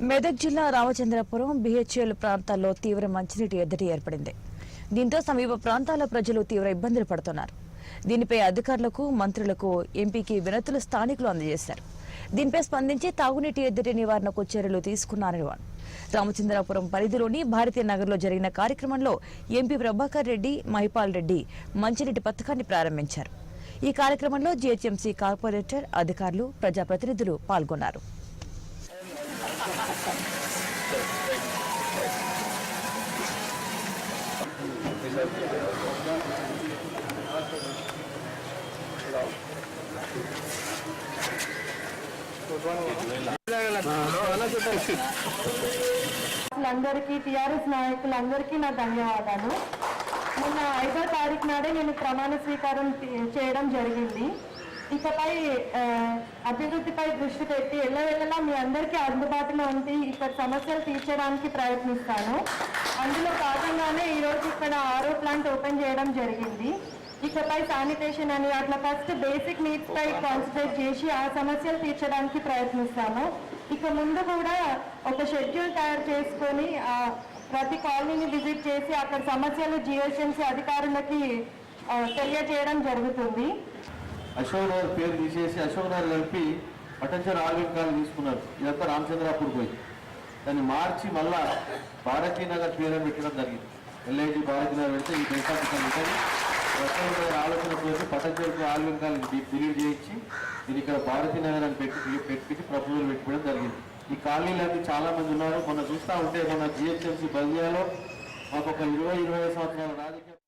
మెదక్ జిల్లా రామచంద్రపురం బిహెచ్ఎల్ ప్రాంతాల్లో తీవ్ర మంచినీటి ఎద్దడి ఏర్పడింది. దీంతో సమీప ప్రాంతాల ప్రజలు తీవ్ర ఇబ్బందులు పడుతున్నారు. దీనిపై అధికారులకు, మంత్రులకు, ఎంపీకి వినతులు స్థానికులు అందజేశారు. దీనిపై స్పందించి తాగునీటి ఎద్దడి నివారణకు చర్యలు తీసుకున్నారని రామచంద్రపురం పరిధిలోని భారతీయ నగర్లో జరిగిన కార్యక్రమంలో ఎంపీ ప్రభాకర్ రెడ్డి, మహిపాల్ రెడ్డి మంచినీటి పథకాన్ని ప్రారంభించారు. ఈ కార్యక్రమంలో జీహెచ్ఎంసీ కార్పొరేటర్, అధికారులు, ప్రజాప్రతినిధులు పాల్గొన్నారు. అందరికీ టీఆర్ఎస్ నాయకులందరికీ నా ధన్యవాదాలు. మొన్న 5వ తారీఖు నాడే నేను ప్రమాణ స్వీకారం చేయడం జరిగింది. ఇకపై అభివృద్ధిపై దృష్టి పెట్టి ఎల్లవెల్లలా మీ అందరికీ అందుబాటులో ఉండి ఇక్కడ సమస్యలు తీర్చడానికి ప్రయత్నిస్తాను. అందులో భాగంగానే ఈరోజు ఇక్కడ ఆరో ప్లాంట్ ఓపెన్ చేయడం జరిగింది. ఇకపై శానిటేషన్ అని అట్లా ఫస్ట్ బేసిక్ నీడ్స్ పై కాన్సన్ట్రేట్ చేసి ఆ సమస్యలు తీర్చడానికి ప్రయత్నిస్తాను. ఇక ముందు కూడా ఒక షెడ్యూల్ తయారు చేసుకొని ప్రతి కాలనీని విజిట్ చేసి అక్కడ సమస్యలు జిహెచ్ఎంసీ అధికారులకి తెలియజేయడం జరుగుతుంది. అశోక్ నగర్ పేరు తీసేసి అశోక్ నగర్ కలిపి పటంచర్ ఆల్విన్ కాలనీ తీసుకున్నారు. ఇదంతా రామచంద్రాపూర్ పోయి దాన్ని మార్చి మళ్ళా భారతీ నగర్ పేరు పెట్టడం జరిగింది. ఎల్ఐజీ భారతీ నగర్ పెడితే ఈ దేశానికి ఉంటుంది. అశోక్ నగర్ ఆలోచన చేసి పటంచర్కు ఆల్విన్ కాలనీ డిలీట్ చేయించి ఇది ఇక్కడ భారతీ నగర్ అని పెట్టి ప్రపోజల్ పెట్టుకోవడం జరిగింది. ఈ కాలనీలు చాలా మంది ఉన్నారు. మొన్న చూస్తూ ఉంటే మన జిహెచ్ఎంసీ బదియాలో మాకు ఒక 20-25 సంవత్సరాల రాజకీయ